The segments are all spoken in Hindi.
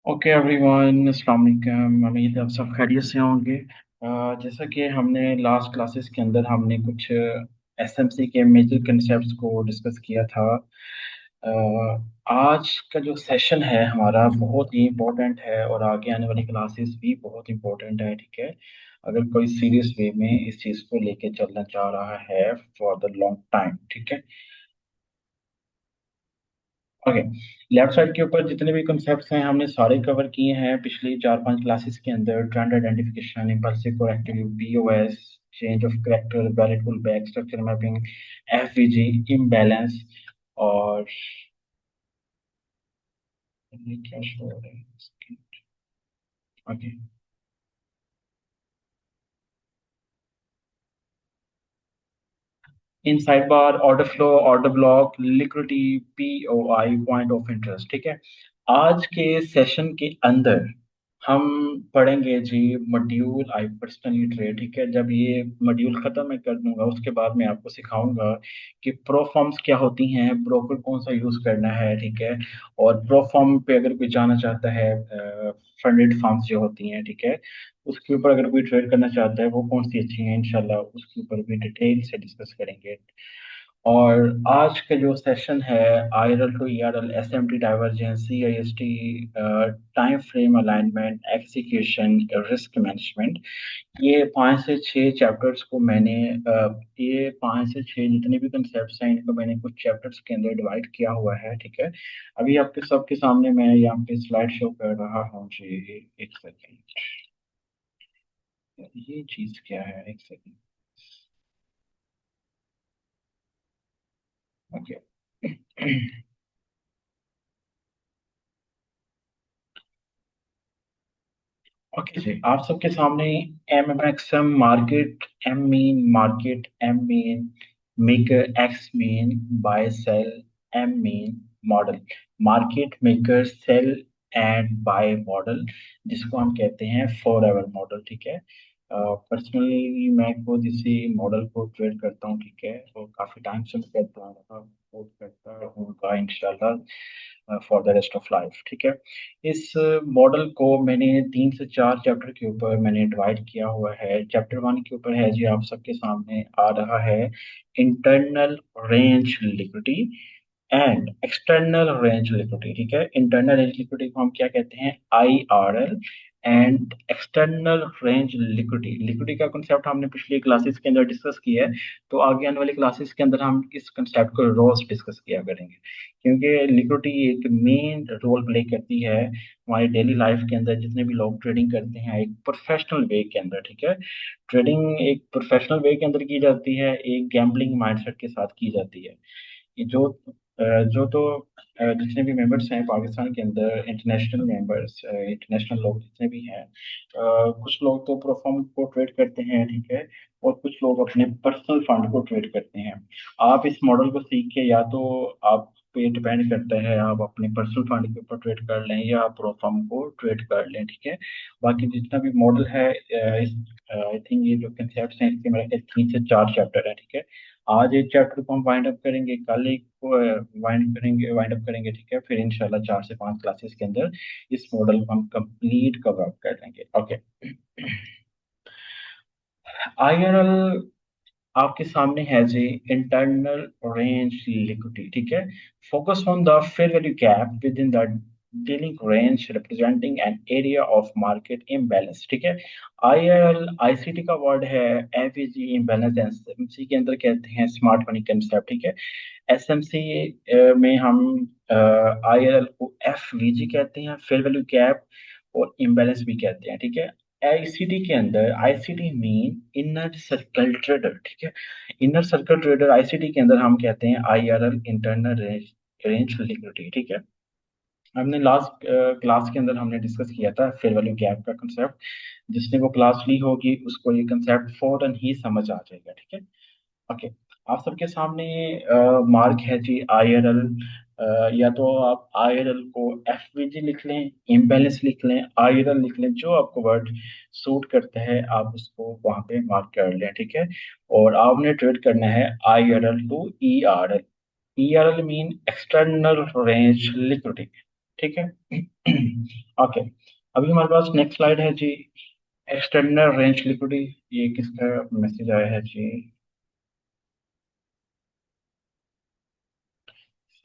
ओके एवरीवन, अस्सलाम वालेकुम। उम्मीद है आप सब खैरियत से होंगे। जैसा कि हमने लास्ट क्लासेस के अंदर हमने कुछ एसएमसी के मेजर कंसेप्ट्स को डिस्कस किया था। आज का जो सेशन है हमारा बहुत ही इम्पोर्टेंट है और आगे आने वाली क्लासेस भी बहुत इम्पोर्टेंट है। ठीक है, अगर कोई सीरियस वे में इस चीज़ को लेके चलना चाह रहा है फॉर द लॉन्ग टाइम। ठीक है, ओके। लेफ्ट साइड के ऊपर जितने भी कॉन्सेप्ट्स हैं हमने सारे कवर किए हैं पिछली 4-5 क्लासेस के अंदर। Trend identification, impulsive corrective, POS, change of character, valid pull back, structure mapping, FVG, imbalance. और ये क्या शो हो रहा है? Okay, inside bar, order flow, order block, liquidity, POI, point of interest. ठीक है, आज के सेशन के अंदर हम पढ़ेंगे जी मॉड्यूल आई पर्सनली ट्रेड। ठीक है, जब ये मॉड्यूल खत्म मैं कर दूंगा उसके बाद मैं आपको सिखाऊंगा कि प्रो फॉर्म्स क्या होती हैं, ब्रोकर कौन सा यूज करना है। ठीक है, और प्रो फॉर्म पे अगर कोई जाना चाहता है, फंडेड फॉर्म्स जो होती हैं, ठीक है, उसके ऊपर अगर कोई ट्रेड करना चाहता है वो कौन सी अच्छी है, इंशाल्लाह उसके ऊपर भी डिटेल से डिस्कस करेंगे। और आज का जो सेशन है IRL to ERL, SMT, divergence, CIST, time frame alignment, execution, risk management, ये 5 से 6 चैप्टर्स को मैंने ये 5 से 6 जितने भी कंसेप्ट हैं इनको मैंने कुछ चैप्टर्स के अंदर डिवाइड किया हुआ है। ठीक है, अभी आपके सबके सामने मैं यहाँ पे स्लाइड शो कर रहा हूँ जी। एक सेकेंड, ये चीज क्या है, एक सेकेंड। ओके ओके जी, आप सबके सामने M M X M market, M mean market, M mean maker, X mean buy sell, M mean model, market maker sell and buy model, जिसको हम कहते हैं फॉर एवर मॉडल। ठीक है, पर्सनली मैं खुद इसी मॉडल को ट्रेड करता हूँ। ठीक है, और काफी टाइम से मैं करता आ रहा हूँ, करता रहूंगा इंशाल्लाह for the rest of life. ठीक है, इस मॉडल को मैंने 3 से 4 चैप्टर के ऊपर मैंने डिवाइड किया हुआ है। चैप्टर 1 के ऊपर है जी, आप सबके सामने आ रहा है, internal range liquidity and external range liquidity. ठीक है, इंटरनल रेंज लिक्विडिटी को हम क्या कहते हैं, IRL, and external range liquidity. Liquidity का कंसेप्ट हमने पिछली क्लासेस के अंदर डिस्कस किया है, तो आगे आने वाली क्लासेस के अंदर हम इस कंसेप्ट को रोज डिस्कस किया करेंगे, क्योंकि लिक्विडिटी एक मेन रोल प्ले करती है हमारी डेली लाइफ के अंदर। जितने भी लोग ट्रेडिंग करते हैं एक प्रोफेशनल वे के अंदर, ठीक है, ट्रेडिंग एक प्रोफेशनल वे के अंदर की जाती है, एक गैम्बलिंग माइंडसेट के साथ की जाती है। ये जो तो जितने भी मेंबर्स हैं पाकिस्तान के अंदर, इंटरनेशनल मेंबर्स, इंटरनेशनल लोग जितने भी हैं, कुछ लोग तो प्रोफॉर्म को ट्रेड करते हैं। ठीक है, और कुछ लोग अपने पर्सनल फंड को ट्रेड करते हैं। आप इस मॉडल को सीख के या तो आप पे डिपेंड करता है आप अपने पर्सनल फंड के ऊपर ट्रेड कर लें या आप प्रोफॉर्म को ट्रेड कर लें। ठीक है, बाकी जितना भी मॉडल है, इस आई थिंक ये जो कंसेप्ट हैं इसके मेरे ख्याल 3 से 4 चैप्टर है। ठीक है, आज एक चैप्टर को हम वाइंड अप करेंगे, कल एक को वाइंड अप करेंगे। ठीक है, फिर इंशाल्लाह 4 से 5 क्लासेस के अंदर इस मॉडल को हम कंप्लीट कवर अप कर लेंगे। ओके, आईआरएल आपके सामने है जी, इंटरनल रेंज लिक्विडिटी। ठीक है, focus on the fair value gap with in the dealing range representing an area of market imbalance. ठीक है, आईआरएल आईसीटी का वर्ड है, एफईजी इम्बैलेंस, एसएमसी के अंदर कहते हैं स्मार्ट मनी कंसेप्ट। ठीक है, एसएमसी में हम आईआरएल को एफवीजी कहते हैं, फेयर वैल्यू गैप, और इम्बैलेंस भी कहते हैं। ठीक है, आईसीटी के अंदर, ICT mean inner circle trader. ठीक है, इनर सर्कल ट्रेडर आईसीटी के अंदर हम कहते हैं IRL, internal range range liquidity. ठीक है, हमने लास्ट क्लास के अंदर हमने डिस्कस किया था फेयर वैल्यू गैप का कंसेप्ट। जिसने वो क्लास ली होगी उसको ये कंसेप्ट फौरन ही समझ आ जाएगा। ठीक है, ओके। आप सबके सामने मार्क है जी आईआरएल, या तो आप आईआरएल को एफवीजी लिख लें, इम्बैलेंस लिख लें, आईआरएल लिख लें, जो आपको वर्ड सूट करता है आप उसको वहां पे मार्क कर लें। ठीक है, और आपने ट्रेड करना है IRL to ERL. ERL mean external range liquidity, ठीक है। ओके, अभी हमारे पास नेक्स्ट स्लाइड है जी, एक्सटर्नल रेंज लिक्विडिटी। ये किसका मैसेज आया है जी?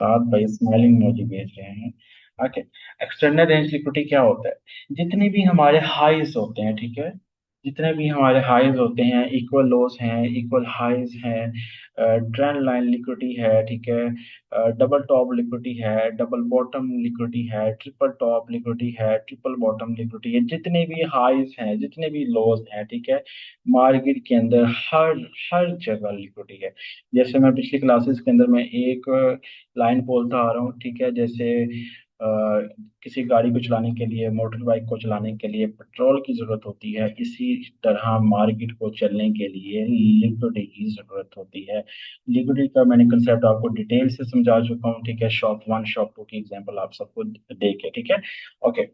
साथ भाई स्माइलिंग इमोजी भेज रहे हैं। ओके, एक्सटर्नल रेंज लिक्विडिटी क्या होता है? जितने भी हमारे हाईज होते हैं, ठीक है, जितने भी हमारे हाईज होते हैं, इक्वल लोस हैं, इक्वल हाईज हैं, ट्रेंड लाइन लिक्विडिटी है, ठीक है, डबल टॉप लिक्विडिटी है, डबल बॉटम लिक्विडिटी है, ट्रिपल टॉप लिक्विडिटी है, ट्रिपल बॉटम लिक्विडिटी है, जितने भी हाईज हैं, जितने भी लोज हैं, ठीक है, मार्केट के अंदर हर हर जगह लिक्विडिटी है। जैसे मैं पिछली क्लासेस के अंदर मैं एक लाइन बोलता आ रहा हूँ, ठीक है, जैसे अ, किसी गाड़ी को चलाने के लिए, मोटर बाइक को चलाने के लिए पेट्रोल की जरूरत होती है, इसी तरह मार्केट को चलने के लिए लिक्विडिटी की जरूरत होती है। लिक्विडिटी का मैंने कंसेप्ट आपको डिटेल से समझा चुका हूँ, ठीक है, शॉप वन शॉप टू की एग्जांपल आप सबको देके, ठीक है। ओके,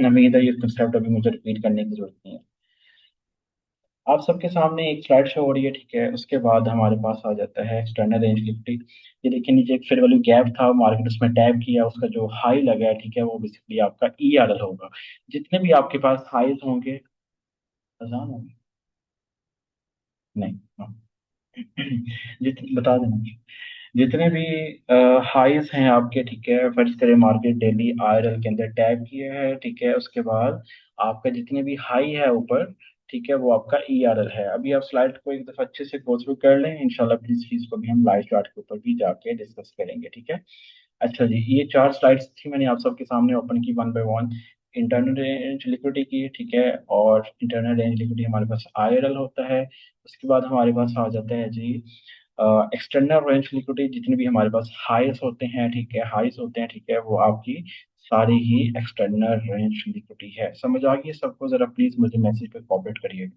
उम्मीद है ये कंसेप्ट अभी मुझे रिपीट करने की जरूरत नहीं है। आप सबके सामने एक स्लाइड शो हो रही है, ठीक है, उसके बाद हमारे पास आ जाता है एक्सटर्नल रेंज लिक्विडिटी। ये देखिए नीचे एक फेयर वैल्यू गैप था, मार्केट उसमें टैप किया, उसका जो हाई लगा है, ठीक है, वो बेसिकली आपका ERL होगा। जितने भी आपके पास हाईज होंगे, अजान होंगे, नहीं, हाँ। बता देना, जितने भी हाईस हैं आपके, ठीक है, फर्ज करें मार्केट डेली आरएल के अंदर टैप किए हैं, ठीक है, उसके बाद आपका जितने भी हाई है ऊपर, ठीक है, वो आपका ERL है। अभी आप स्लाइड को एक दफा अच्छे से गो थ्रू कर लें, इंशाल्लाह फिर इस चीज को भी हम लाइव चार्ट के ऊपर भी जाके डिस्कस करेंगे, ठीक है। अच्छा जी, ये चार स्लाइड्स थी, मैंने आप सबके सामने ओपन की one by one. Internal range liquidity की, ठीक है, और इंटरनल रेंज लिक्विडिटी हमारे पास IRL होता है। उसके बाद हमारे पास आ जाता है जी एक्सटर्नल रेंज लिक्विडिटी। जितने भी हमारे पास हाइस होते हैं, ठीक है, हाइस होते हैं, ठीक है, वो आपकी सारी ही एक्सटर्नल रेंज लिक्विडिटी है। समझ आ गई सबको? जरा प्लीज मुझे मैसेज पे कॉपरेट करिए।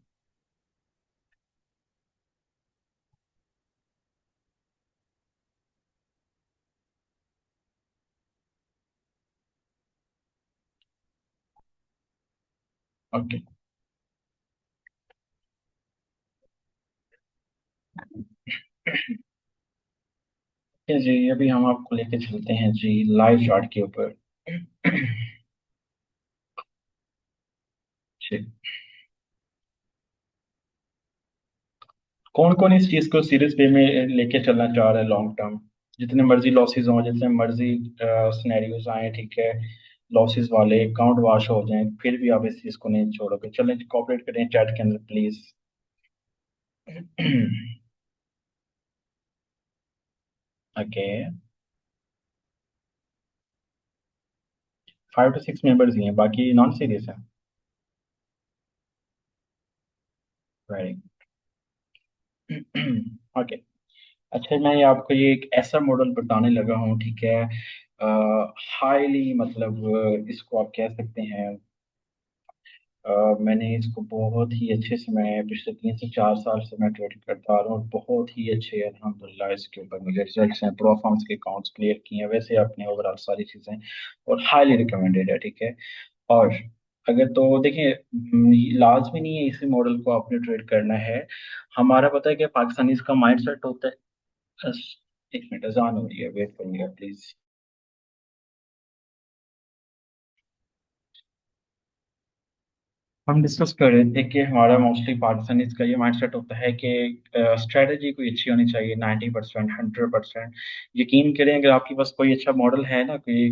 ओके जी, अभी हम आपको लेके चलते हैं जी लाइव चार्ट के ऊपर। जी, कौन कौन इस चीज को सीरियस वे में लेके चलना चाह रहा है लॉन्ग टर्म? जितने मर्जी लॉसेस हों, जितने मर्जी सिनेरियोज आए, ठीक है, लॉसेस वाले अकाउंट वॉश हो जाएं, फिर भी आप इस चीज को नहीं छोड़ोगे। चलें, कॉपरेट करें चैट के अंदर प्लीज। ओके, 5 to 6 मेंबर्स ही हैं, बाकी नॉन सीरियस है। Very okay. अच्छा, मैं ये आपको ये एक ऐसा मॉडल बताने लगा हूँ, ठीक है, हाईली मतलब इसको आप कह सकते हैं, मैंने इसको बहुत ही अच्छे से, मैं पिछले 3 से 4 साल से मैं ट्रेडिंग करता आ रहा हूँ, और बहुत ही अच्छे अल्हम्दुलिल्लाह इसके ऊपर मुझे रिजल्ट्स हैं, प्रो फॉर्म्स के अकाउंट्स क्लियर किए हैं, वैसे अपने ओवरऑल सारी चीज़ें, और हाईली रिकमेंडेड है, ठीक है। और अगर तो देखिए, लाजमी नहीं है इसी मॉडल को आपने ट्रेड करना है। हमारा पता है कि पाकिस्तानी का माइंड सेट होता है, बस एक मिनट, अजान हो रही है, वेट करिएगा प्लीज। हम डिस्कस कर रहे थे कि हमारा मोस्टली पाकिस्तानी का ये माइंडसेट होता है कि स्ट्रेटजी कोई अच्छी होनी चाहिए, 90%, 100%। यकीन करें, अगर आपके पास कोई अच्छा मॉडल है ना, कोई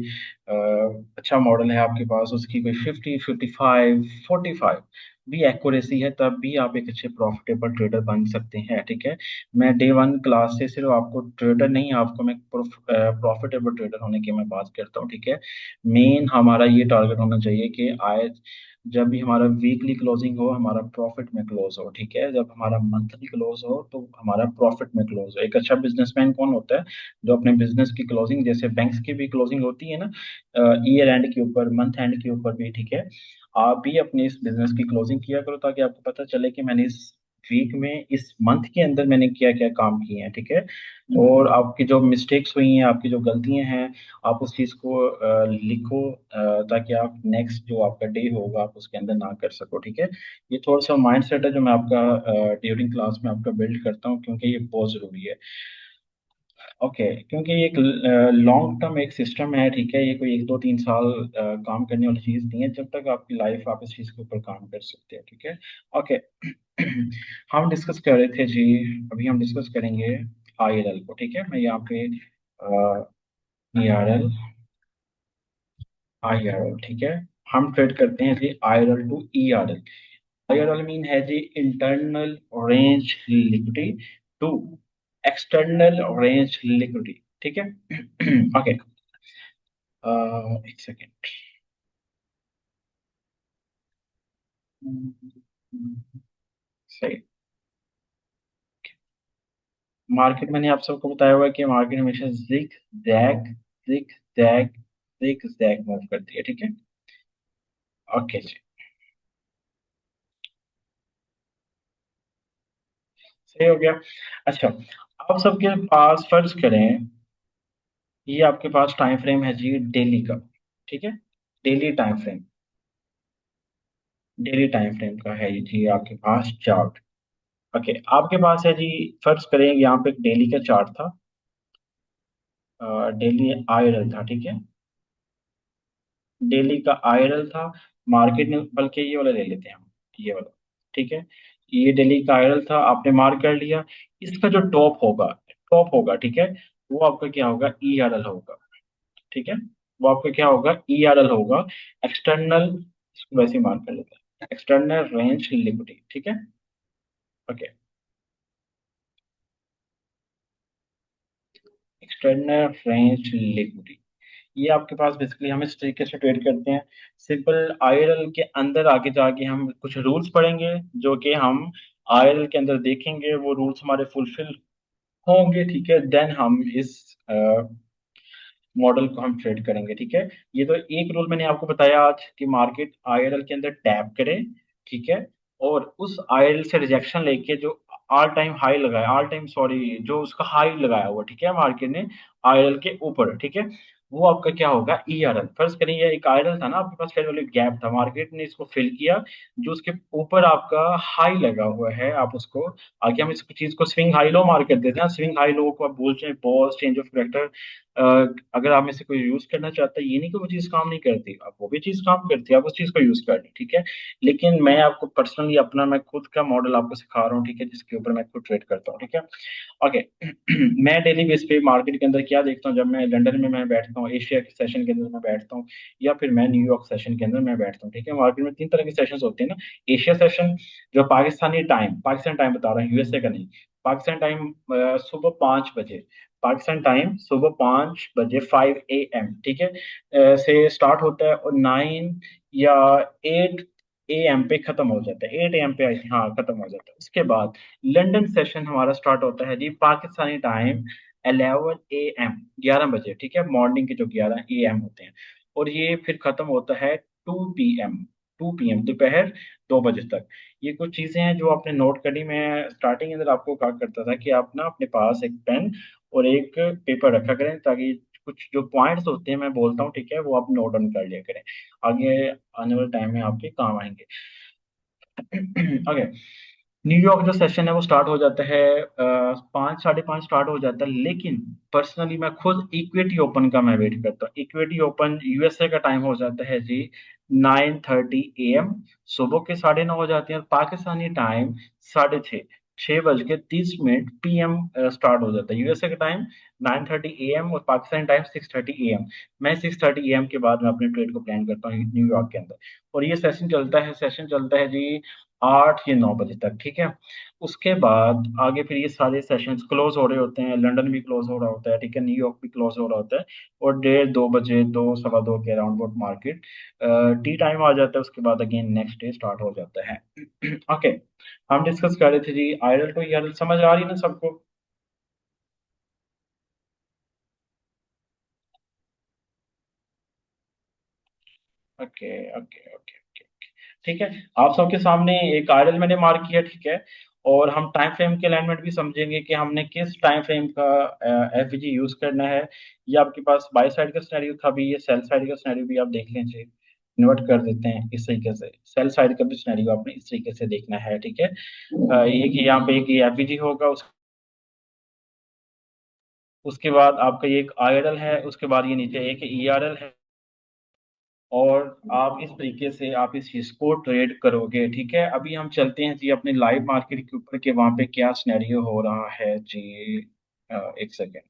अच्छा मॉडल है आपके पास, उसकी कोई 50, 55, 45 भी एक्यूरेसी है, तब भी आप एक अच्छे प्रॉफिटेबल ट्रेडर बन सकते हैं, ठीक है। मैं डे वन क्लास से सिर्फ आपको ट्रेडर नहीं, आपको मैं प्रॉफिटेबल ट्रेडर होने की मैं बात करता हूँ, ठीक है। मेन हमारा ये टारगेट होना चाहिए कि आए, जब भी हमारा वीकली क्लोजिंग हो, हमारा प्रॉफिट में क्लोज हो, ठीक है, जब हमारा मंथली क्लोज हो तो हमारा प्रॉफिट में क्लोज हो। एक अच्छा बिजनेसमैन कौन होता है? जो अपने बिजनेस की क्लोजिंग, जैसे बैंक्स की भी क्लोजिंग होती है ना, ईयर एंड के ऊपर, मंथ एंड के ऊपर भी, ठीक है, आप भी अपनी इस बिजनेस की क्लोजिंग किया करो, ताकि आपको पता चले कि मैंने इस वीक में, इस मंथ के अंदर मैंने क्या क्या काम किए हैं, ठीक है। और आपकी जो मिस्टेक्स हुई हैं, आपकी जो गलतियां हैं, आप उस चीज को लिखो, ताकि आप नेक्स्ट जो आपका डे होगा आप उसके अंदर ना कर सको, ठीक है। ये थोड़ा सा माइंड सेट है जो मैं आपका ड्यूरिंग क्लास में आपका बिल्ड करता हूँ, क्योंकि ये बहुत जरूरी है। ओके, क्योंकि ये एक लॉन्ग टर्म एक सिस्टम है, ठीक है, ये कोई 1 2 3 साल काम करने वाली चीज नहीं है, जब तक आपकी लाइफ आप इस चीज के ऊपर काम कर सकते हैं, ठीक है। ओके। हम डिस्कस कर रहे थे जी, अभी हम डिस्कस करेंगे आईएलएल को, ठीक है। मैं यहाँ पे ईआरएल, आईआरएल, ठीक है। हम ट्रेड करते हैं जी IRL to ERL. IRL mean है जी internal range liquidity to external range liquidity, ठीक है। ओके, एक सेकेंड। सही। मार्केट मैंने आप सबको बताया हुआ है कि मार्केट हमेशा zig zag, zig zag, zig zag move करती है, ठीक है। ओके जी, सही हो गया। अच्छा, आप सबके पास फर्ज करें, ये आपके पास टाइम फ्रेम है जी डेली का, ठीक है। Daily time frame, daily time frame का है ये जी आपके पास चार्ट। ओके, आपके पास है जी, फर्ज करें यहाँ पे एक डेली का चार्ट था, डेली आयरल था, ठीक है। डेली का आयरल था, मार्केट ने, बल्कि ये वाला ले लेते हैं हम, ये वाला, ठीक है। ये डेली का आयरल था, आपने मार्क कर लिया। इसका जो टॉप होगा, टॉप होगा, ठीक है, वो आपका क्या होगा, ई आर एल होगा, ठीक है। वो आपका क्या होगा, ई आर एल होगा, एक्सटर्नल, इसको वैसे ही मार्क कर लेते हैं, एक्सटर्नल रेंज लिक्विडिटी, ठीक है। ओके, एक्सटर्नल रेंज लिक्विडिटी, ये आपके पास बेसिकली हम इस तरीके से ट्रेड करते हैं। सिंपल आईएलएल के अंदर आगे जाके हम कुछ रूल्स पढ़ेंगे, जो कि हम आईएलएल के अंदर देखेंगे, वो रूल्स हमारे फुलफिल होंगे, ठीक है। देन हम इस मॉडल को हम ट्रेड करेंगे, ठीक है। ये तो एक रूल मैंने आपको बताया आज कि मार्केट आईएलएल के अंदर टैप करे, ठीक है, और उस आईएलएल से रिजेक्शन लेके जो ऑल टाइम हाई लगाया, ऑल टाइम सॉरी, जो उसका हाई लगाया हुआ, ठीक है, मार्केट ने आईएलएल के ऊपर, ठीक है, वो आपका क्या होगा, ईआरएल। फर्ज करिए ये एक आईएलएल था ना आपके पास, फेयर वैल्यू गैप था, मार्केट ने इसको फिल किया, जो उसके ऊपर आपका हाई लगा हुआ है, आप उसको, आगे हम इस चीज को स्विंग हाई लो मार्क कर देते हैं। स्विंग हाई लो को आप बोलते हैं पॉज, चेंज ऑफ करेक्टर। अगर आप में से कोई यूज करना चाहता है, ये नहीं कि वो चीज काम नहीं करती, आप वो भी चीज काम करती है, आप उस चीज को यूज कर लें, ठीक है। लेकिन मैं आपको पर्सनली अपना, मैं खुद का मॉडल आपको सिखा रहा हूँ, ठीक है, जिसके ऊपर मैं खुद ट्रेड करता हूँ, ठीक है। ओके। मैं डेली बेस पे मार्केट के अंदर क्या देखता हूँ, जब मैं लंदन में मैं बैठता हूँ, एशिया के सेशन के अंदर मैं बैठता हूँ, या फिर मैं न्यूयॉर्क सेशन के अंदर मैं बैठता हूँ, ठीक है। मार्केट में 3 तरह के सेशंस होते हैं ना। एशिया सेशन, जो पाकिस्तानी टाइम, पाकिस्तान टाइम बता रहा हूँ, यूएसए का नहीं। पाकिस्तान टाइम सुबह 5 बजे, पाकिस्तान टाइम सुबह 5 बजे, 5 AM, ठीक है, से स्टार्ट होता है, और 9 या 8 AM पे खत्म हो जाता है, 8 AM पे, हाँ, खत्म हो जाता है। उसके बाद लंदन सेशन हमारा स्टार्ट होता है जी पाकिस्तानी टाइम 11 AM, 11 बजे, ठीक है, मॉर्निंग के जो 11 AM होते हैं, और ये फिर खत्म होता है 2 PM, 2 PM, दोपहर 2 बजे तक। ये कुछ चीजें हैं जो आपने नोट करी। मैं स्टार्टिंग के अंदर आपको कहा करता था कि आप ना अपने पास एक पेन और एक पेपर रखा करें, ताकि कुछ जो पॉइंट्स होते हैं मैं बोलता हूँ, ठीक है, वो आप नोट डाउन कर लिया करें, आगे आने वाले टाइम में आपके काम आएंगे। ओके, न्यूयॉर्क जो सेशन है वो स्टार्ट हो जाता है 5 साढ़े 5 स्टार्ट हो जाता है, लेकिन पर्सनली मैं खुद इक्विटी ओपन का मैं वेट करता हूँ। इक्विटी ओपन यूएसए का टाइम हो जाता है जी 9:30 AM, सुबह के 9:30 हो जाते हैं, और पाकिस्तानी टाइम 6:30, 6:30 PM स्टार्ट हो जाता है। यूएसए का टाइम 9:30 AM और पाकिस्तानी टाइम 6:30 AM। मैं 6:30 AM के बाद मैं अपने ट्रेड को प्लान करता हूँ न्यूयॉर्क के अंदर, और ये सेशन चलता है जी 8 या 9 बजे तक, ठीक है। उसके बाद आगे फिर ये सारे सेशंस क्लोज हो रहे होते हैं, लंदन भी क्लोज हो रहा होता है, ठीक है, न्यूयॉर्क भी क्लोज हो रहा होता है, और 1:30 2 बजे, 2 सवा 2 के अराउंड अबाउट मार्केट टी टाइम आ जाता है। उसके बाद अगेन नेक्स्ट डे स्टार्ट हो जाता है। ओके, हम डिस्कस कर रहे थे जी आयरल टू ईयरल, समझ आ रही है ना सबको? ओके, ओके, ओके, ओके, ठीक है। आप सबके सामने एक आयरल मैंने मार्क किया, ठीक है, और हम टाइम फ्रेम के अलाइनमेंट भी समझेंगे कि हमने किस टाइम फ्रेम का एफवीजी यूज करना है। ये आपके पास बाई साइड का सिनेरियो था, अभी ये सेल साइड का सिनेरियो भी आप देख लीजिए, इन्वर्ट कर देते हैं इस तरीके से, सेल साइड का भी सिनेरियो आपने इस तरीके से देखना है, ठीक है। ये कि यहाँ पे एक एफवीजी होगा, उसके बाद आपका ये एक IRL है, उसके बाद ये नीचे एक ERL है। और आप इस तरीके से आप इस चीज को ट्रेड करोगे, ठीक है। अभी हम चलते हैं जी अपने लाइव मार्केट के ऊपर, कि वहां पे क्या सिनेरियो हो रहा है जी। एक सेकेंड।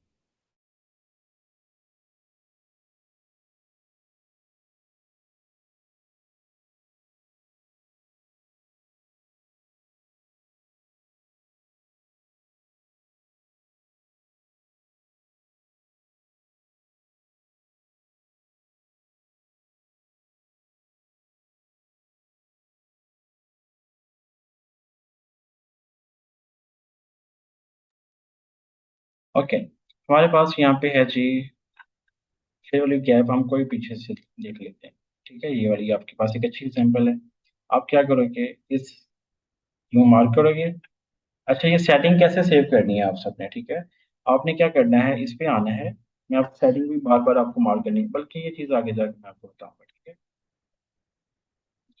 ओके, हमारे पास यहाँ पे है जी ये वाली गैप, हम कोई पीछे से देख लेते हैं। ठीक है, ये वाली आपके पास एक अच्छी एग्जांपल है। आप क्या करोगे, इस यूं मार्क करोगे। अच्छा, ये सेटिंग कैसे सेव करनी है आप सबने, ठीक है। आपने क्या करना है, इस पे आना है। मैं आपको सेटिंग भी बार बार आपको मार्क करनी है, बल्कि ये चीज आगे जाके मैं आपको बताऊंगा, ठीक है।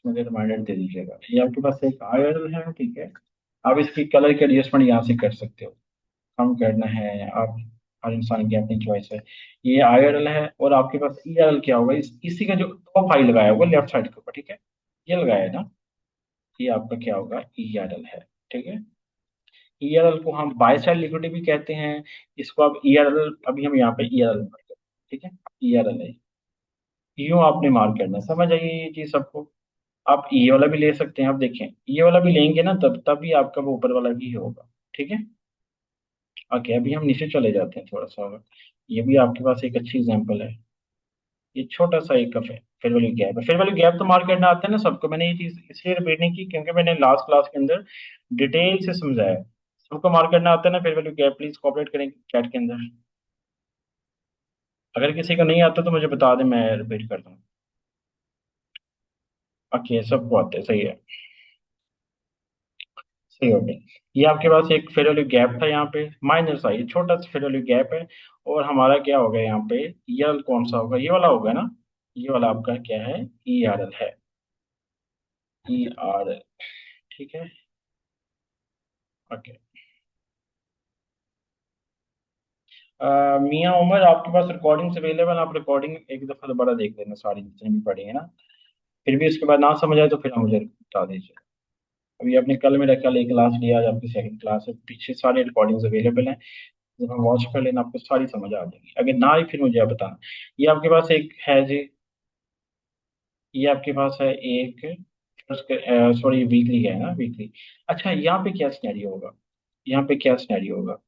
मुझे रिमाइंडर दे दीजिएगा। ये आपके पास एक आयरन है, ठीक है। आप इसकी कलर के एडजस्टमेंट यहाँ से कर सकते हो। कम करना है आप, हर इंसान की अपनी चॉइस है। ये IRL है, और आपके पास ERL क्या होगा, इसी का जो टॉप हाई लगाया होगा लेफ्ट साइड के ऊपर, ठीक है। ये लगाया है ना, ये आपका क्या होगा, ERL है, ठीक है। ERL को हम बाय साइड लिक्विडिटी भी कहते हैं। इसको आप ERL, अभी हम यहाँ पे ERL मार्क करते हैं, ठीक है। ERL है, यूं आपने मार्क करना है, समझ आइए ये चीज सबको। आप ये वाला भी ले सकते हैं, आप देखें ये वाला भी लेंगे ना, तब तभी आपका वो ऊपर वाला भी होगा, ठीक है। ओके, अभी हम नीचे चले जाते हैं थोड़ा सा। ये भी आपके पास एक अच्छी एग्जांपल है। ये छोटा सा एक कफ है, फेयर वैल्यू गैप है। फेयर वैल्यू गैप तो मार्क करना आता है ना सबको। मैंने ये चीज इसलिए रिपीट नहीं की, क्योंकि मैंने लास्ट क्लास के अंदर डिटेल से समझाया। सबको मार्क करना आता है ना fair value gap, please cooperate करें चैट के अंदर। अगर किसी को नहीं आता तो मुझे बता दें, मैं रिपीट कर दूँ। ओके, सबको आता है, सही है। सही हो गया। ये आपके पास एक फेयर वैल्यू गैप था, यहाँ पे माइनस सा, ये छोटा सा फेयर वैल्यू गैप है। और हमारा क्या होगा यहाँ पे, ERL कौन सा होगा, ये वाला होगा ना। ये वाला आपका क्या है, ERL है। ERL, ठीक है। ओके। मियाँ उमर, आपके पास रिकॉर्डिंग्स अवेलेबल, आप रिकॉर्डिंग एक दफा दोबारा देख लेना, सारी जितनी भी पड़ी है ना। फिर भी उसके बाद ना समझ आए तो फिर आप मुझे बता दीजिए। अभी आपने कल मेरा कल एक क्लास लिया, आज आपकी सेकंड क्लास है, पीछे सारे रिकॉर्डिंग्स अवेलेबल हैं। जब हम वॉच कर लेना, आपको सारी समझ आ जाएगी। अगर ना आई फिर मुझे आप बताना। ये आपके पास एक है जी, ये आपके पास है एक, सॉरी वीकली है ना, वीकली। अच्छा, यहाँ पे क्या सिनेरियो होगा, यहाँ पे क्या सिनेरियो होगा।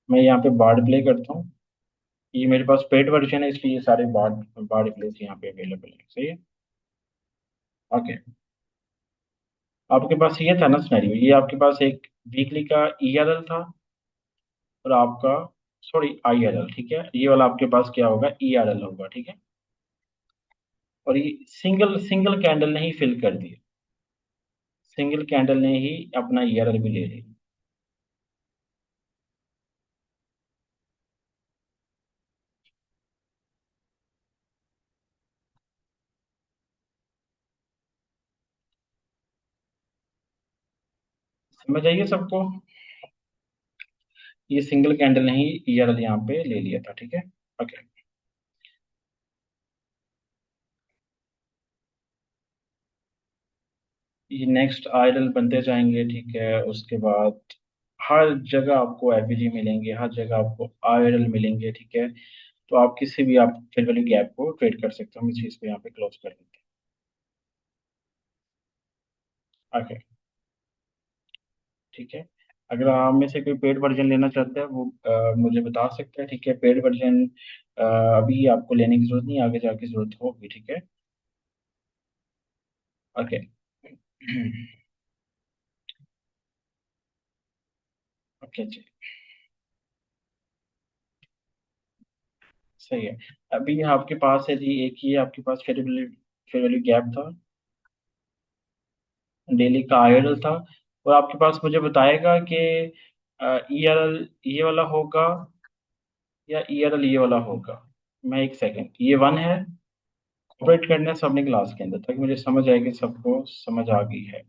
मैं यहाँ पे बार्ड प्ले करता हूँ। ये मेरे पास पेड वर्जन है, इसलिए ये सारे बार्ड बार्ड प्लेस यहाँ पे अवेलेबल है, सही है। ओके, आपके पास ये था ना सिनेरियो, ये आपके पास एक वीकली का ERL था, और आपका, सॉरी IRL, ठीक है। ये वाला आपके पास क्या होगा, ERL होगा, ठीक है। और ये सिंगल सिंगल कैंडल ने ही फिल कर दिया, सिंगल कैंडल ने ही अपना ERL भी ले लिया। समझ आइए सबको। ये सिंगल कैंडल ने ही ERL यहाँ पे ले लिया था, ठीक है। ओके, ये नेक्स्ट IRL बनते जाएंगे, ठीक है। उसके बाद हर जगह आपको FVG मिलेंगे, हर जगह आपको IRL मिलेंगे, ठीक है। तो आप किसी भी आप फेयर वैल्यू गैप को ट्रेड कर सकते हो। हम इस चीज को यहाँ पे क्लोज कर देते हैं। ओके, ठीक है। अगर आप में से कोई पेड वर्जन लेना चाहता है, वो मुझे बता सकता है, ठीक है। पेड वर्जन अभी आपको लेने की जरूरत नहीं, आगे जाके जरूरत होगी, ठीक है। ओके। ओके जी, सही है। अभी आपके पास है जी, एक ही आपके पास फेयर वैल्यू गैप था, डेली का IRL था। और आपके पास मुझे बताएगा कि ERL ये वाला होगा, या ERL ये वाला होगा। मैं एक सेकंड, ये वन है। ऑपरेट करना है सबने क्लास के अंदर, तक मुझे समझ आएगी, सबको समझ आ गई है।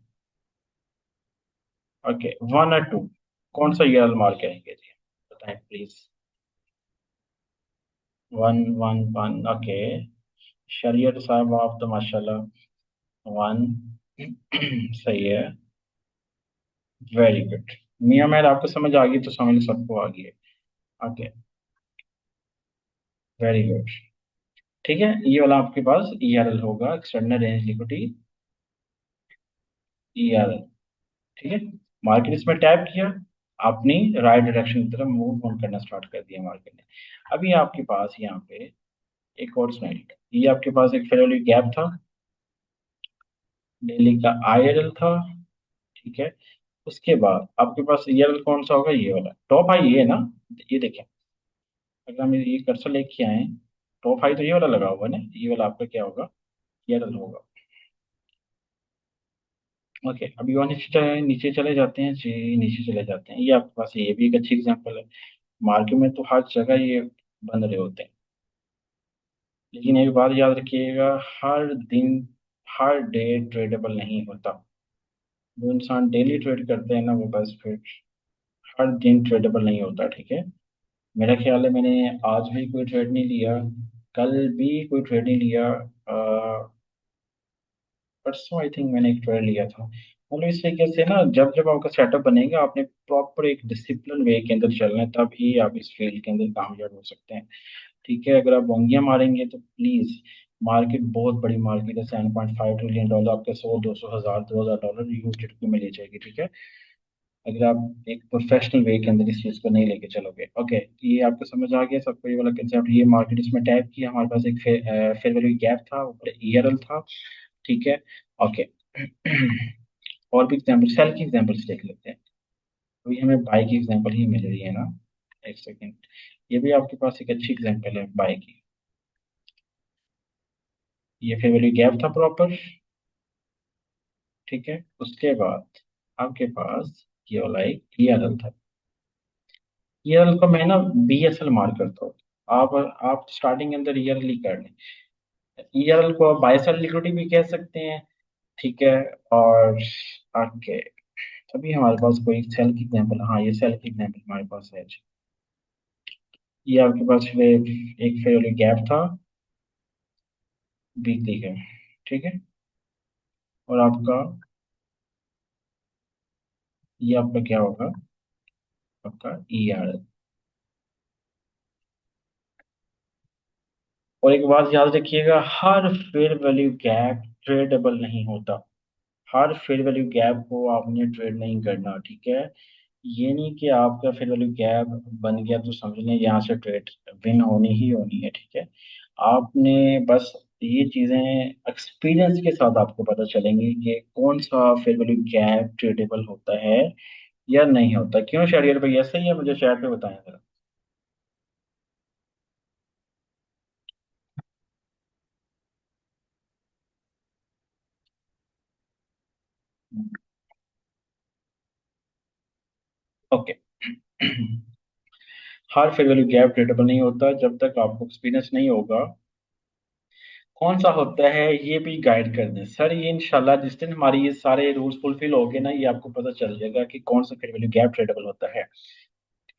ओके, वन और टू, कौन सा ERL मार्क करेंगे जी, बताएं please. One one one, okay. शरीयत साहब आप तो माशाल्लाह वन। सही है। Very good. मियाँ मैड आपको समझ आ गई तो समझ सबको आ गई है। ओके। Very good. ठीक है, ये वाला आपके पास ईआरएल होगा, एक्सटर्नल रेंज लिक्विडिटी, ईआरएल। ठीक है। मार्केट इसमें टैप किया, अपनी राइट डायरेक्शन की तरफ मूव ऑन करना स्टार्ट कर दिया मार्केट ने। अभी आपके पास यहाँ पे एक और स्नाइड, ये आपके पास एक फेयर वैल्यू गैप था, डेली का आईआरएल था। ठीक है। उसके बाद आपके पास ईआरएल कौन सा होगा, ये वाला टॉप हाई, ये है ना। ये देखें, अगर हम ये कर्सर लेके आए, टॉप हाई तो ये वाला लगा हुआ है ना, ये वाला आपका क्या होगा, ईआरएल होगा। ओके, अभी और नीचे चले जाते हैं जी, नीचे चले जाते हैं। ये आपके पास ये भी एक अच्छी एग्जांपल है। मार्केट में तो हर जगह ये बन रहे होते हैं, लेकिन एक बात याद रखिएगा, हर दिन हर डे ट्रेडेबल नहीं होता। जो इंसान डेली ट्रेड करते हैं ना, वो बस फिर हर दिन ट्रेडेबल नहीं होता। ठीक है। मेरा ख्याल है मैंने आज भी कोई ट्रेड नहीं लिया, कल भी कोई ट्रेड नहीं लिया, परसों आई थिंक मैंने एक ट्रेड लिया था। मतलब इस तरीके से ना, जब जब आपका सेटअप बनेगा, आपने प्रॉपर एक डिसिप्लिन वे के अंदर चलना है, तब ही आप इस फील्ड के अंदर कामयाब हो सकते हैं। ठीक है, अगर आप बोंगियां मारेंगे तो प्लीज, मार्केट बहुत बड़ी मार्केट है, $7.5 ट्रिलियन, आपके 100 200 हजार $2,000 यूज झटके में ले जाएगी। ठीक है, अगर आप एक प्रोफेशनल वे के अंदर इस चीज को नहीं लेके चलोगे। ओके, ये आपको समझ आ गया सबको, ये वाला कंसेप्ट। ये मार्केट इसमें टैप किया, हमारे पास एक फेयर वैल्यू गैप था, ऊपर ईआरएल था। ठीक है। ओके। और भी एग्जाम्पल, सेल की एग्जाम्पल्स देख लेते हैं। अभी हमें बाय की एग्जाम्पल ही मिल रही है ना, एक सेकेंड। ये भी आपके पास एक अच्छी एग्जाम्पल है बाय की। ये फेयर वैल्यू गैप था प्रॉपर। ठीक है। उसके बाद आपके पास ये वाला एक ईआरएल था। ईआरएल को मैं ना बीएसएल मार्क करता हूँ। आप स्टार्टिंग के अंदर ईआरएल ही कर लें। ईआरएल को आप बाय सेल लिक्विडिटी भी कह सकते हैं। ठीक है। और ओके, अभी हमारे पास कोई सेल की एग्जाम्पल, हाँ ये सेल की एग्जाम्पल हमारे पास है। ये आपके पास एक फेयर वैल्यू गैप था, वीकली है। ठीक है। और आपका, ये आपका क्या होगा, आपका ईआरएल। और एक बात याद रखिएगा, हर फेयर वैल्यू गैप ट्रेडेबल नहीं होता। हर फेयर वैल्यू गैप को आपने ट्रेड नहीं करना। ठीक है। ये नहीं कि आपका फेयर वैल्यू गैप बन गया तो समझ लें यहाँ से ट्रेड विन होनी ही होनी है। ठीक है। आपने बस ये चीजें एक्सपीरियंस के साथ आपको पता चलेंगी कि कौन सा फेयर वैल्यू गैप ट्रेडेबल होता है या नहीं होता। क्यों शहरियर भाई, ऐसा ही है, मुझे शहर पे बताएं जरा। ओके। हर फेयर वैल्यू गैप ट्रेडेबल नहीं होता जब तक आपको एक्सपीरियंस नहीं होगा। कौन सा होता है ये भी गाइड कर दें सर, ये इंशाल्लाह जिस दिन हमारी ये सारे रूल्स फुलफिल हो गए ना, ये आपको पता चल जाएगा कि कौन सा फेयर वैल्यू गैप ट्रेडेबल होता है।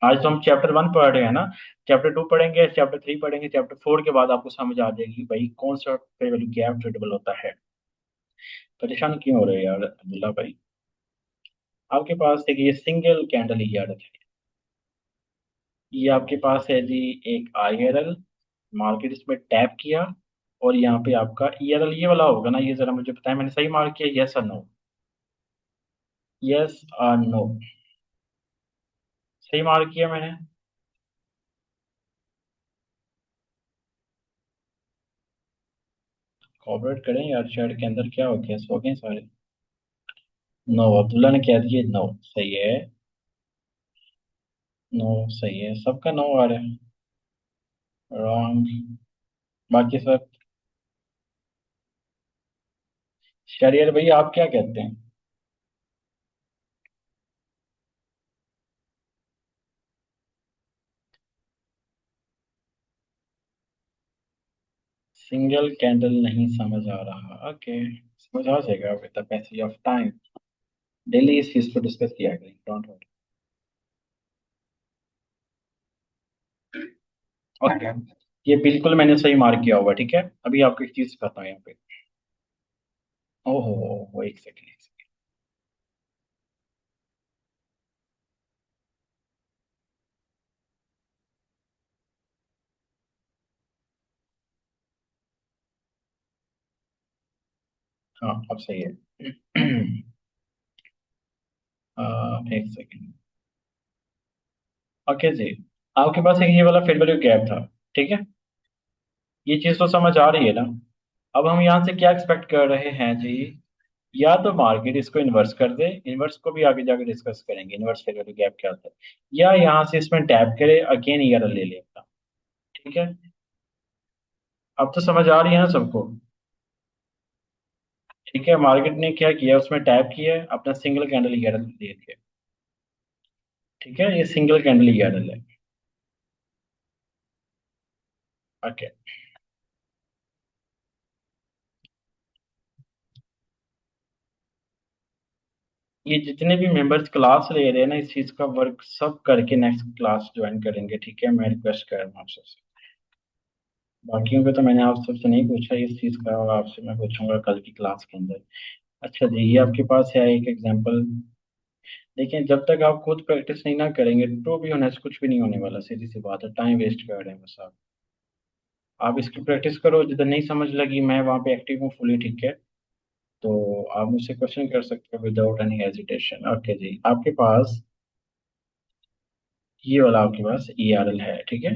आज तो हम चैप्टर 1 पढ़ रहे हैं ना, चैप्टर 2 पढ़ेंगे, चैप्टर 3 पढ़ेंगे, चैप्टर 4 के बाद आपको समझ आ जाएगी भाई कौन सा फेयर वैल्यू गैप ट्रेडेबल होता है। परेशान क्यों हो रहे हो यार अब्दुल्ला भाई। आपके पास देखिए ये सिंगल कैंडल ही याद है। ये आपके पास है जी एक आईआरएल, मार्केट इसमें टैप किया, और यहाँ पे आपका ईआरएल ये वाला होगा ना, ये जरा मुझे बताएं, मैंने सही मार्क किया, यस और नो। यस और नो। सही मार्क किया मैंने। कॉपरेट करें यार, चैट के अंदर क्या हो गया, सो गए सारे। नो, अब्दुल्ला ने कह दिया नो, सही है। नो सही है, सबका नो आ रहा है। रॉन्ग। बाकी सब। शरियर भैया आप क्या कहते हैं। सिंगल कैंडल नहीं समझ आ रहा, ओके। समझ आ जाएगा with the passage of time. Daily इस चीज को डिस्कस किया करें, डोंट वरी। ओके। ये बिल्कुल मैंने सही मार्क किया हुआ, ठीक है। अभी आपको एक चीज बताता हूँ यहाँ पे। ओहो, एक सेकंड, एक सेकंड। हाँ, अब सही है। एक सेकंड। ओके जी, आपके पास एक ये वाला फेयर वैल्यू गैप था, ठीक है। ये चीज तो समझ आ रही है ना। अब हम यहाँ से क्या एक्सपेक्ट कर रहे हैं जी? या तो मार्केट इसको इन्वर्स कर दे, इन्वर्स को भी आगे जाके डिस्कस करेंगे, इन्वर्स फेयर वैल्यू गैप क्या होता है। या यहाँ से इसमें टैप करे, अगेन ईआरएल ले लेगा, ठीक है। अब तो समझ आ रही है ना सबको? ठीक है, मार्केट ने क्या किया, उसमें टैप किया है, अपना सिंगल कैंडल ईआरएल दे दिया, ठीक है। ये सिंगल कैंडल ईआरएल है। ओके। ये जितने भी मेंबर्स क्लास ले रहे हैं ना, इस चीज का वर्क सब करके नेक्स्ट क्लास ज्वाइन करेंगे, ठीक है। मैं रिक्वेस्ट कर रहा हूँ आप सबसे। बाकियों को तो मैंने आप सबसे नहीं पूछा इस चीज का, और आपसे मैं पूछूंगा कल की क्लास के अंदर। अच्छा जी, ये आपके पास है एक एग्जांपल। देखिए, जब तक आप खुद प्रैक्टिस नहीं ना करेंगे, तो भी होनेस्ट कुछ भी नहीं होने वाला, सीधी सी बात है, टाइम वेस्ट कर रहे हैं बस आप इसकी प्रैक्टिस करो। जिधर नहीं समझ लगी, मैं वहाँ पे एक्टिव हूँ फुली, ठीक है। तो आप मुझसे क्वेश्चन कर सकते हो विदाउट एनी हेजिटेशन। ओके जी, आपके पास ये वाला, आपके पास ई आर एल है, ठीक है।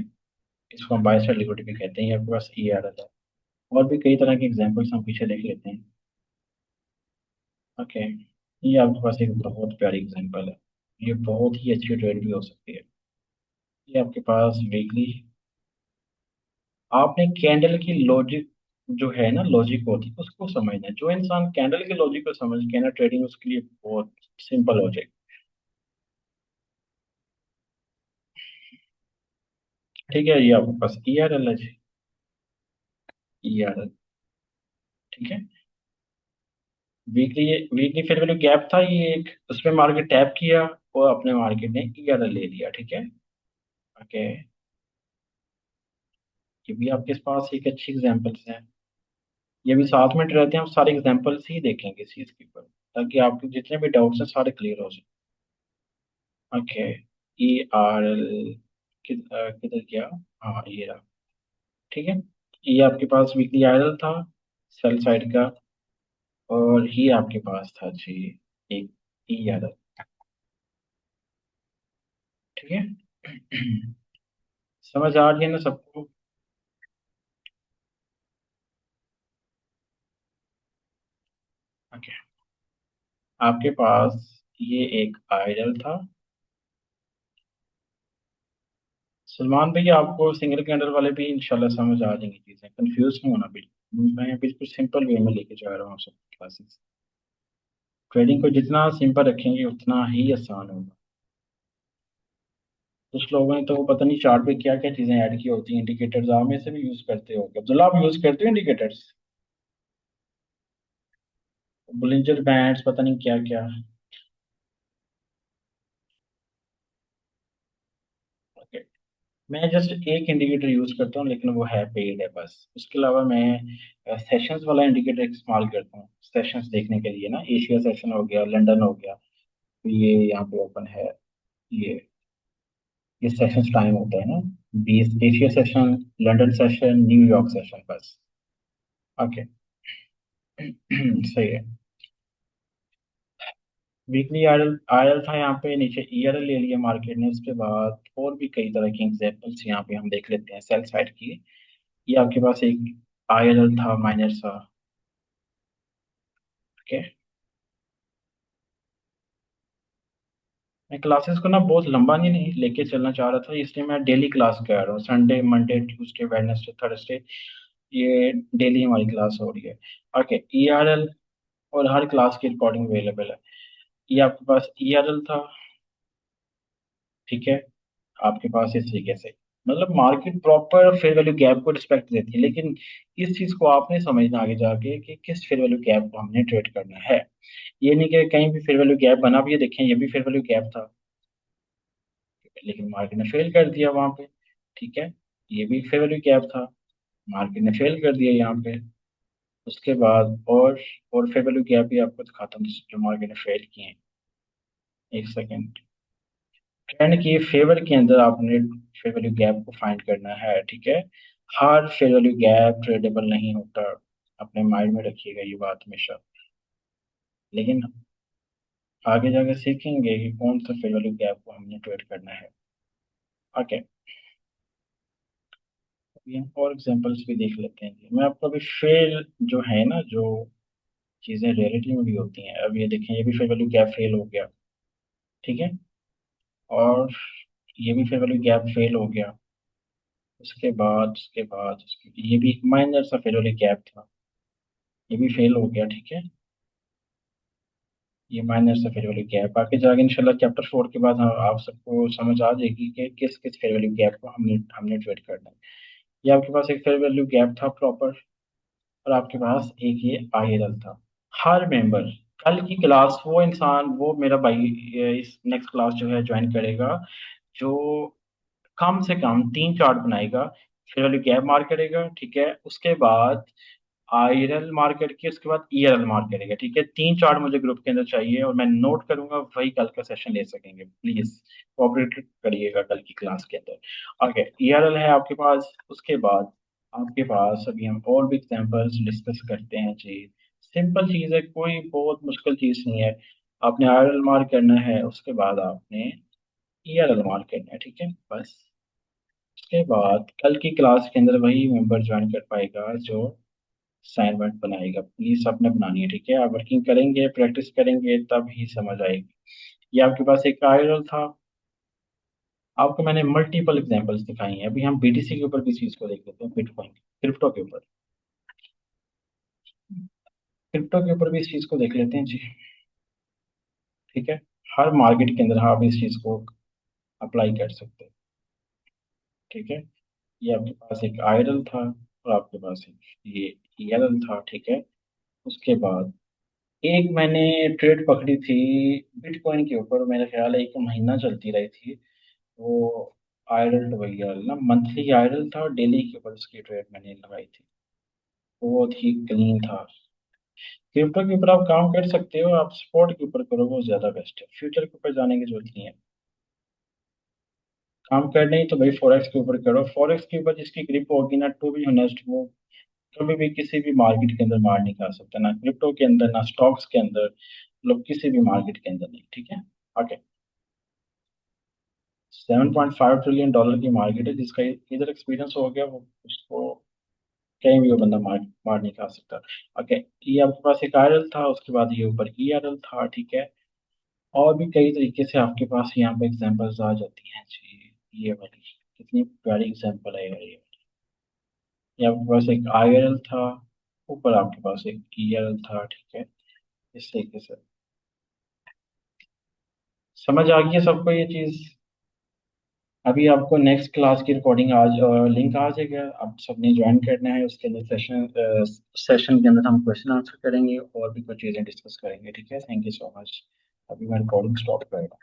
इसको हम बाय सेल लिक्विडिटी भी कहते हैं, ये आपके पास ई आर एल है। और भी कई तरह के एग्जांपल्स हम पीछे देख लेते हैं। ओके, ये आपके पास एक बहुत प्यारी एग्जांपल है। ये बहुत ही अच्छी ट्रेड भी हो सकती है। ये आपके पास वीकली, आपने कैंडल की लॉजिक जो है ना, लॉजिक होती है उसको समझना है। जो इंसान कैंडल की लॉजिक को समझ के ना, ट्रेडिंग उसके लिए बहुत सिंपल हो जाएगी। ठीक है, ये आपके पास ई आर एल है जी, ई आर एल, ठीक है। Weekly, weekly fair value gap था ये एक, उसमें मार्केट टैप किया और अपने मार्केट ने ई आर एल ले लिया, ठीक है। ओके, ये भी आपके पास एक अच्छी एग्जांपल्स है। ये भी साथ में रहते हैं, हम सारे एग्जांपल्स ही देखेंगे इस चीज के ऊपर, ताकि आपके जितने भी डाउट्स हैं सारे क्लियर हो जाए। ओके, ई आर एल किधर गया? हाँ, ये रहा, ठीक है। ये आपके पास वीकली आर एल था, सेल साइड का। और ये आपके पास था जी एक ई आर एल, ठीक है। समझ आ रही है ना सबको? ओके, आपके पास ये एक आयरल था। सलमान भैया, आपको सिंगल कैंडल वाले भी इंशाल्लाह समझ आ जाएंगी चीजें, कंफ्यूज नहीं होना बिल्कुल। मैं बिल्कुल सिंपल वे में लेके जा रहा हूँ सब क्लासेस। ट्रेडिंग को जितना सिंपल रखेंगे उतना ही आसान होगा। कुछ लोगों ने तो पता नहीं चार्ट पे क्या क्या चीजें ऐड की होती हैं, इंडिकेटर्स आप में से भी यूज करते हो, अब्दुल्ला आप यूज करते हो इंडिकेटर्स? बुलिंजर बैंड्स, पता नहीं क्या क्या। ओके, मैं जस्ट एक इंडिकेटर यूज करता हूँ, लेकिन वो है पेड है बस। उसके अलावा मैं सेशंस वाला इंडिकेटर इस्तेमाल करता हूँ सेशंस देखने के लिए ना। एशिया सेशन हो गया, लंदन हो गया, तो ये यहाँ पे ओपन है। ये ये सेशंस टाइम होता है ना, 20 Asia session, London session, New York session, बस। ओके। सही है। वीकली आरएल आरएल था यहाँ पे, नीचे ईआरएल ले लिया मार्केट ने। उसके बाद और भी कई तरह की एग्जांपल्स यहाँ पे हम देख लेते हैं सेल साइड की। ये आपके पास एक आईएलएल था, माइनर सा। ओके, मैं क्लासेस को ना बहुत लंबा नहीं लेके चलना चाह रहा था, इसलिए मैं डेली क्लास कर रहा हूँ, Sunday Monday Tuesday Wednesday Thursday. ये डेली हमारी क्लास हो रही है। ओके, ईआरएल और हर क्लास की रिकॉर्डिंग अवेलेबल है। ये आपके पास ईआरएल था, ठीक है। आपके पास इस तरीके से, मतलब market proper fair value gap को रिस्पेक्ट देती है, लेकिन इस चीज को आपने समझना आगे जाके कि किस फेयर वैल्यू गैप को हमने ट्रेड करना है। ये नहीं कि कहीं भी फेयर वैल्यू गैप बना भी है, देखें ये भी फेयर वैल्यू गैप था, लेकिन मार्केट ने फेल कर दिया वहां पे, ठीक है। ये भी फेयर वैल्यू गैप था, मार्केट ने फेल कर दिया यहाँ पे। उसके बाद और फेयर वैल्यू गैप भी आपको दिखाता हूँ जो मार्केट ने फेल किए हैं। एक सेकेंड। ट्रेंड की फेवर के अंदर आपने फेयर वैल्यू गैप को फाइंड करना है, ठीक है। हर फेयर वैल्यू गैप ट्रेडेबल नहीं होता, अपने माइंड में रखिएगा ये बात हमेशा। लेकिन आगे जाकर सीखेंगे कि कौन सा फेयर वैल्यू गैप को हमने ट्रेड करना है। ओके, अभी हम और एग्जांपल्स भी देख लेते हैं। मैं आपको अभी फेल जो है ना, जो चीज़ें रियलिटी में भी होती हैं, अब ये देखें, ये भी फेयर वैल्यू गैप फेल हो गया, ठीक है। और ये भी फेयर वैल्यू गैप फेल हो गया। ये भी एक माइनर सा फेयर वैल्यू गैप था, ये भी फेल हो गया, ठीक है। ये माइनर सा फेयर वैल्यू गैप आगे जाके इंशाल्लाह चैप्टर 4 के बाद आप सबको समझ आ जाएगी कि किस किस फेयर वैल्यू गैप को हमने हमने ट्रेड करना है। ये आपके पास एक फेयर वैल्यू गैप था प्रॉपर, और आपके पास एक ये आईएलएल था। हर मेंबर, कल की क्लास वो इंसान, वो मेरा भाई इस नेक्स्ट क्लास जो है ज्वाइन करेगा, जो कम से कम 3 चार्ट बनाएगा, फिर वाली गैप मार्क करेगा, ठीक है। उसके बाद आईएलएल मार्क करके उसके बाद ईएलएल मार्क करेगा, ठीक है। 3 चार्ट मुझे ग्रुप के अंदर चाहिए और मैं नोट करूंगा, वही कल का सेशन ले सकेंगे। प्लीज कोऑपरेट करिएगा कल की क्लास के अंदर। ओके, ईएलएल है आपके पास। उसके बाद आपके पास अभी हम और भी एग्जांपल्स डिस्कस करते हैं जी। सिंपल चीज़ है, कोई बहुत मुश्किल चीज़ नहीं है। आपने आईएलएल मार्क करना है, उसके बाद आपने ईएलएल मार्क करना है, ठीक है, बस। उसके बाद कल की क्लास के अंदर वही मेंबर ज्वाइन कर पाएगा जो असाइनमेंट बनाएगा। प्लीज आपने बनानी है, ठीक है। आप वर्किंग करेंगे, प्रैक्टिस करेंगे, तब ही समझ आएगी। ये आपके पास एक आयरल था। आपको मैंने मल्टीपल एग्जांपल्स दिखाई हैं। अभी हम बीटीसी के ऊपर भी इस चीज को देख लेते हैं, बिटकॉइन, क्रिप्टो के ऊपर। क्रिप्टो के ऊपर भी इस चीज को देख लेते हैं जी, ठीक है। हर मार्केट के अंदर आप इस चीज को अप्लाई कर सकते हैं, ठीक है। ये आपके पास एक आयरल था और आपके पास एक ये ईएलएल था, ठीक है। उसके बाद एक मैंने ट्रेड पकड़ी थी बिटकॉइन के ऊपर, मेरा ख्याल है 1 महीना चलती रही थी वो। आयरल टू आयरल ना, मंथली आयरल था और डेली के ऊपर उसकी ट्रेड मैंने लगाई थी। बहुत ही क्लीन था। क्रिप्टो के ऊपर आप काम कर सकते हो, आप स्पॉट के ऊपर करो, वो ज्यादा बेस्ट है। फ्यूचर के ऊपर जाने की जरूरत नहीं है। काम करना ही तो भाई फॉरेक्स के ऊपर करो। फॉरेक्स के ऊपर जिसकी ग्रिप होगी ना, टू बी ऑनेस्ट, वो कभी भी किसी भी मार्केट के अंदर मार नहीं खा सकता, ना क्रिप्टो के अंदर, ना स्टॉक्स के अंदर, मतलब किसी भी मार्केट के अंदर नहीं, ठीक है। ओके, 7.5 ट्रिलियन डॉलर की मार्केट है, जिसका इधर एक्सपीरियंस हो गया, वो उसको कहीं भी वो बंदा मार मार नहीं खा सकता। ओके, ये आपके पास एक आरएल था, उसके बाद ये ऊपर ई आर एल था, ठीक है। और भी कई तरीके से आपके पास यहाँ पे एग्जांपल्स आ जाती हैं जी। ये वाली कितनी प्यारी एग्जांपल है यार ये आपके पास एक आई आर एल था, ऊपर आपके पास एक ई आर एल था, ठीक है। इस तरीके से समझ आ गई है सबको ये चीज। अभी आपको नेक्स्ट क्लास की रिकॉर्डिंग आज लिंक आ जाएगा, आप सबने ज्वाइन करना है। उसके अंदर सेशन के अंदर हम क्वेश्चन आंसर करेंगे और भी कुछ चीज़ें डिस्कस करेंगे, ठीक है। Thank you so much. अभी मैं रिकॉर्डिंग स्टॉप करूँगा।